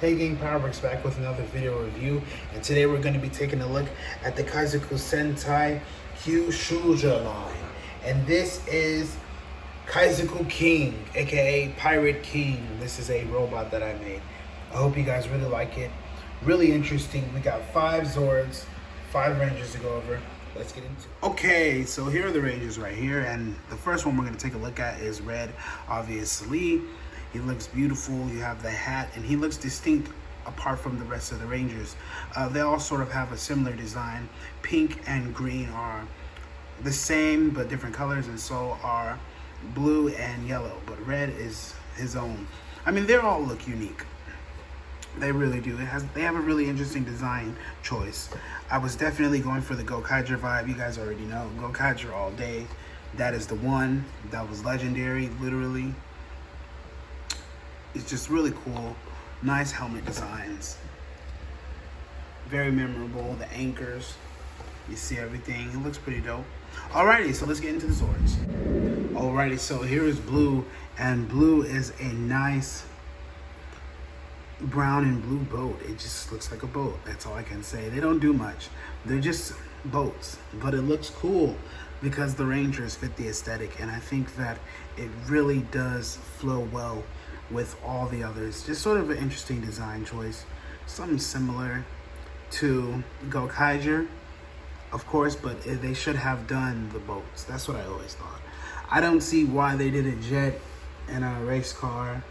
Hey gang, Powerworks back with another video review, and today we're going to be taking a look at the Kaizoku Sentai Kyushuger line. And this is Kaizoku King, aka Pirate King. This is a robot that I made. I hope you guys really like it. Really interesting. We got 5 Zords, 5 Rangers to go over. Let's get into it. Okay, so here are the Rangers right here, and the first one we're going to take a look at is Red, obviously. He looks beautiful. You have the hat, and he looks distinct apart from the rest of the Rangers. They all sort of have a similar design. Pink and green are the same, but different colors, and so are blue and yellow. But red is his own. I mean, they all look unique. They really do. They have a really interesting design choice. I was definitely going for the Gokaiger vibe. You guys already know. Gokaiger all day. That is the one. That was legendary, literally. It's just really cool. Nice helmet designs. Very memorable. The anchors. You see everything. It looks pretty dope. Alrighty, so let's get into the swords. Alrighty, so here is blue. And blue is a nice brown and blue boat. It just looks like a boat. That's all I can say. They don't do much. They're just boats. But it looks cool because the Rangers fit the aesthetic. And I think that it really does flow well with all the others. Just sort of an interesting design choice. Something similar to Gokaiger, of course, but they should have done the boats. That's what I always thought. I don't see why they did a jet and a race car.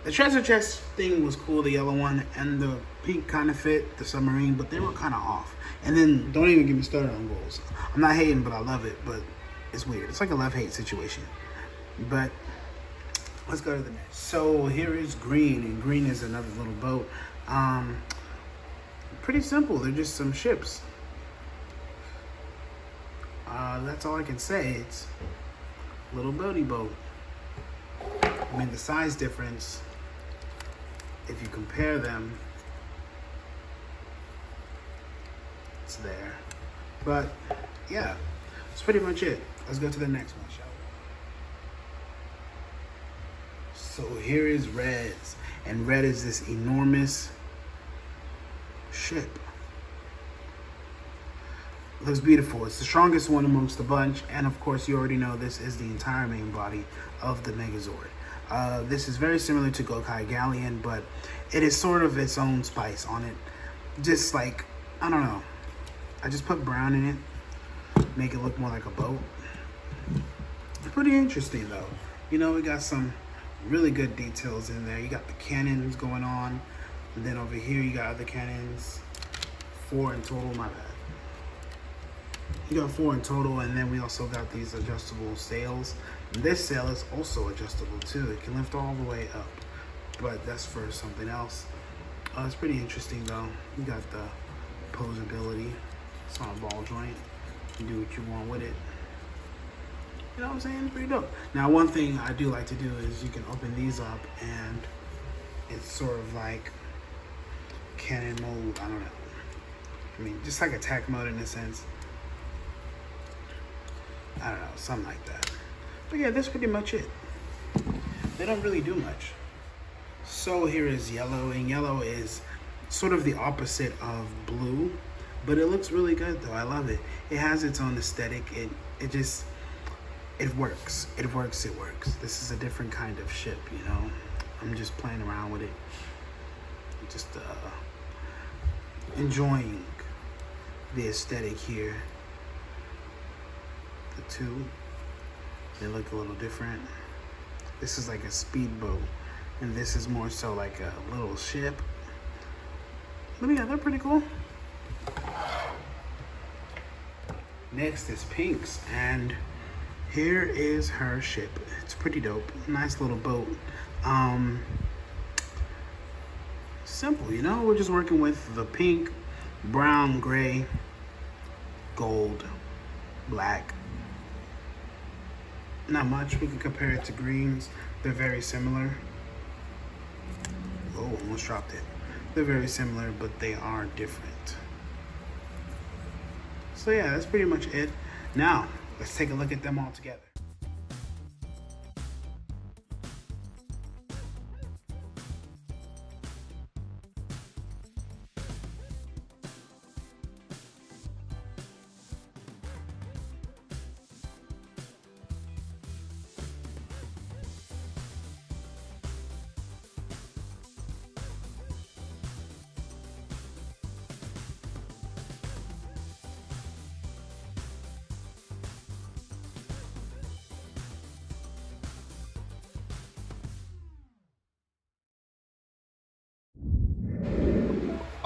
The treasure chest thing was cool, the yellow one, and the pink kind of fit, the submarine, but they were kind of off. And then, don't even get me started on goals. I'm not hating, but I love it, but it's weird. It's like a love-hate situation. But let's go to the next. So here is green, and green is another little boat. Pretty simple. They're just some ships. That's all I can say. It's a little boaty boat. I mean, the size difference, if you compare them, it's there. But yeah, that's pretty much it. Let's go to the next one, shall we? So here is Red's, and Red is this enormous ship. Looks beautiful. It's the strongest one amongst the bunch, and of course you already know this is the entire main body of the Megazord. This is very similar to Gokai Galleon, but it is sort of its own spice on it. Just like, I don't know, I just put brown in it, make it look more like a boat. Pretty interesting though. You know, we got some really good details in there. You got the cannons going on, and then over here you got other cannons. 4 in total, my bad. You got 4 in total, and then we also got these adjustable sails. And this sail is also adjustable too. It can lift all the way up, but that's for something else. It's pretty interesting though. You got the posability. It's on a ball joint. You can do what you want with it. You know what I'm saying? It's pretty dope. Now, one thing I do like to do is you can open these up, and it's sort of like cannon mode. I don't know. I mean, just like attack mode in a sense. I don't know, something like that. But yeah, that's pretty much it. They don't really do much. So here is yellow, and yellow is sort of the opposite of blue, but it looks really good though. I love it. It has its own aesthetic. It works. It works. This is a different kind of ship, you know. I'm just playing around with it. Just enjoying the aesthetic here. The two, they look a little different. This is like a speedboat, and this is more so like a little ship. But yeah, they're pretty cool. Next is Pink's, and here is her ship. It's pretty dope. Nice little boat. Simple, you know. We're just working with the pink, brown, gray, gold, black. Not much. We can compare it to greens. They're very similar. Oh, almost dropped it. They're very similar, but they are different. So yeah, that's pretty much it. Now, let's take a look at them all together.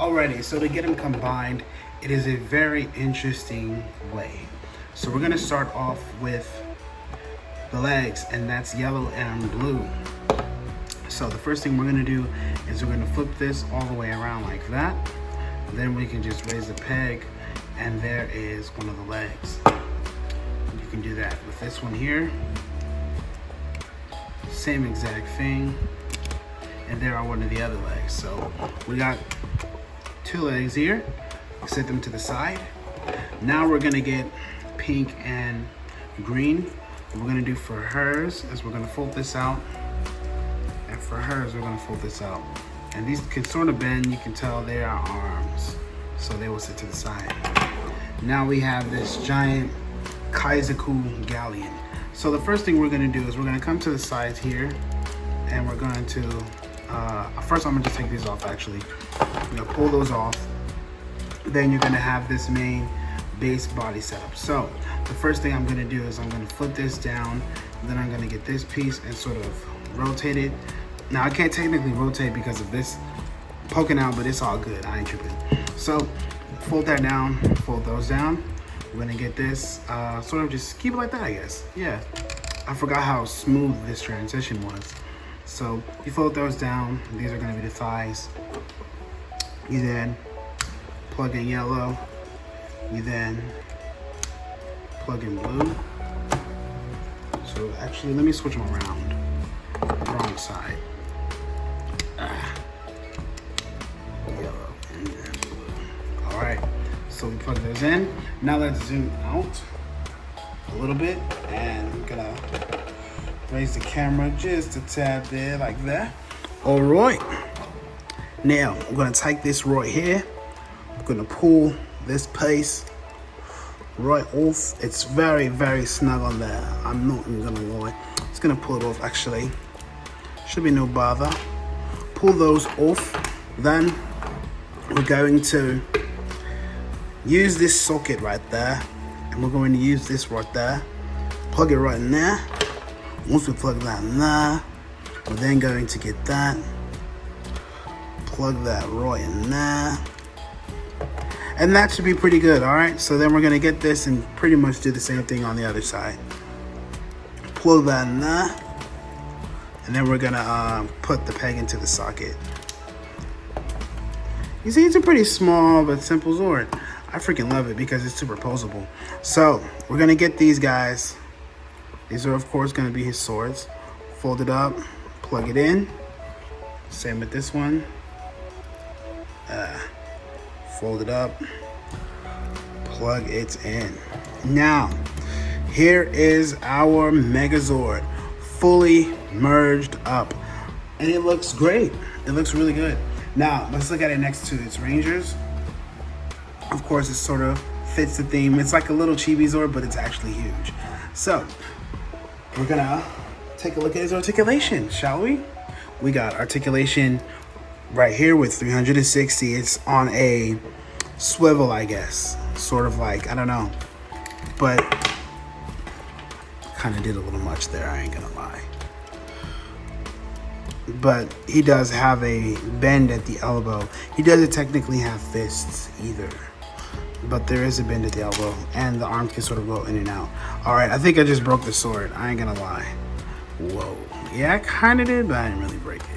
Alrighty, so to get them combined, it is a very interesting way. So we're gonna start off with the legs, and that's yellow and blue. So the first thing we're gonna do is we're gonna flip this all the way around like that. Then we can just raise the peg, and there is one of the legs. You can do that with this one here. Same exact thing. And there are one of the other legs. So we got 2 legs here. Set them to the side. Now we're gonna get pink and green. What we're gonna do for hers is we're gonna fold this out. And for hers, we're gonna fold this out. And these can sort of bend. You can tell they are arms. So they will sit to the side. Now we have this giant Kaizoku galleon. So the first thing we're gonna do is we're gonna come to the sides here, and we're going to, first I'm gonna just take these off actually. I'm gonna pull those off. Then you're gonna have this main base body setup. So the first thing I'm gonna do is I'm gonna flip this down, then I'm gonna get this piece and sort of rotate it. Now I can't technically rotate because of this poking out, but it's all good, I ain't tripping. So fold that down, fold those down. We're gonna get this, sort of just keep it like that, I guess. Yeah, I forgot how smooth this transition was. So you fold those down, these are gonna be the thighs. You then plug in yellow, you then plug in blue. So actually, let me switch them around. Wrong side. Yellow and then blue. All right, so we plug those in. Now let's zoom out a little bit, and I'm gonna raise the camera just a tad there, like that. All right. Now I'm gonna take this right here. I'm gonna pull this piece right off. It's very, very snug on there. I'm not even gonna lie. It's gonna pull it off actually. Should be no bother. Pull those off. Then we're going to use this socket right there, and we're going to use this right there. Plug it right in there. Once we plug that in there, we're then going to get that. Plug that right in there. And that should be pretty good, all right? So then we're gonna get this and pretty much do the same thing on the other side. Plug that in there. And then we're gonna put the peg into the socket. You see, it's a pretty small but simple Zord. I freaking love it because it's superposable. So we're gonna get these guys. These are of course gonna be his swords. Fold it up, plug it in. Same with this one. Fold it up, plug it in. Now, here is our Megazord, fully merged up. And it looks great. It looks really good. Now, let's look at it next to its Rangers. Of course, it sort of fits the theme. It's like a little chibi Zord, but it's actually huge. So, we're gonna take a look at his articulation, shall we? We got articulation right here with 360. It's on a swivel, I guess. Sort of like, I don't know. But kind of did a little much there, I ain't gonna lie. But he does have a bend at the elbow. He doesn't technically have fists either. But there is a bend at the elbow, and the arms can sort of go in and out. All right, I think I just broke the sword. I ain't gonna lie. Whoa. Yeah, I kind of did, but I didn't really break it.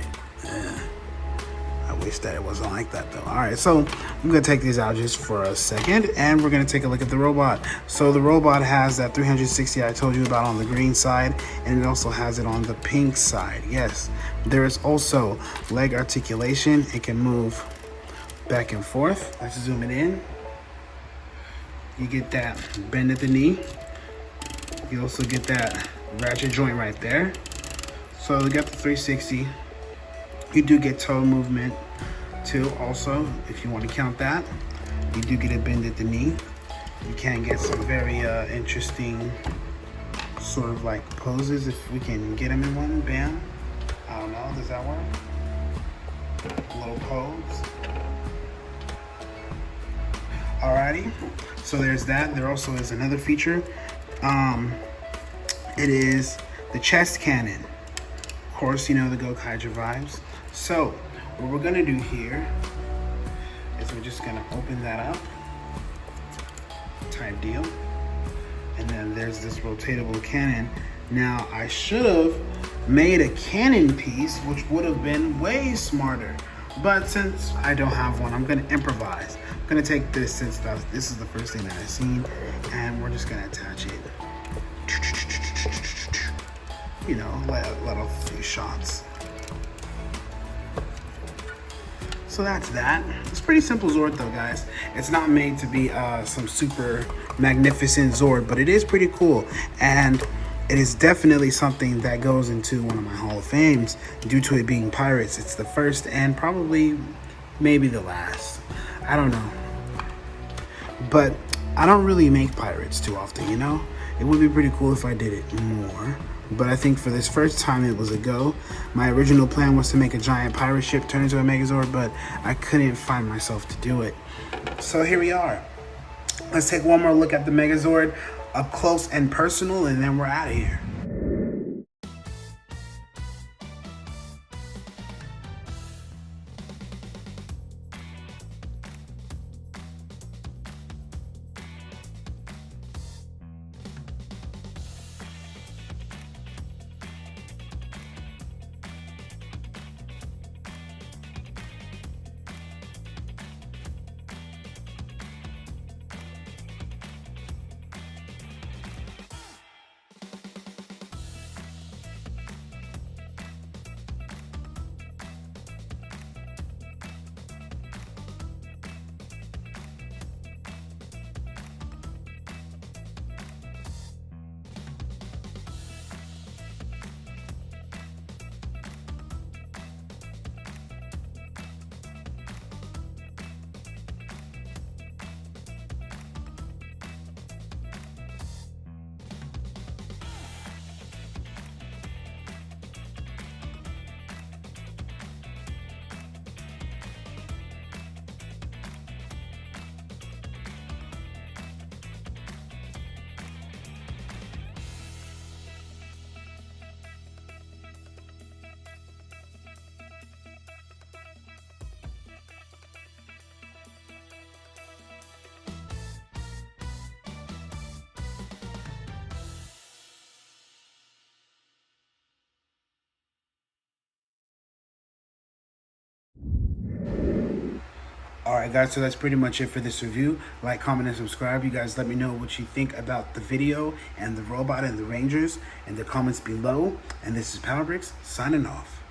I wish that it wasn't like that though. All right, so I'm gonna take these out just for a second, and we're gonna take a look at the robot. So the robot has that 360 I told you about on the green side, and it also has it on the pink side. Yes, there is also leg articulation. It can move back and forth. Let's zoom it in. You get that bend at the knee. You also get that ratchet joint right there. So we got the 360. You do get toe movement too also, if you want to count that. You do get a bend at the knee. You can get some very interesting sort of like poses if we can get them in one. Bam. I don't know, does that work? A little pose. Alrighty, so there's that. There also is another feature. It is the chest cannon. Of course, you know the Go Kaiju vibes. So what we're gonna do here we're just gonna open that up, type deal. And then there's this rotatable cannon. Now I should have made a cannon piece, which would have been way smarter. But since I don't have one, I'm gonna improvise. I'm gonna take this, since this is the first thing that I've seen, and we're just gonna attach it. You know, let off a few shots. So that's that. It's pretty simple Zord though, guys. It's not made to be some super magnificent Zord, but it is pretty cool. And it is definitely something that goes into one of my Hall of Fames due to it being pirates. It's the first and probably maybe the last. I don't know. But I don't really make pirates too often, you know? It would be pretty cool if I did it more. But I think for this first time it was a go. My original plan was to make a giant pirate ship turn into a Megazord, but I couldn't find myself to do it. So here we are. Let's take one more look at the Megazord up close and personal, and then we're out of here. Alright guys, so that's pretty much it for this review. Like, comment, and subscribe. You guys let me know what you think about the video and the robot and the Rangers in the comments below. And this is Power Bricks signing off.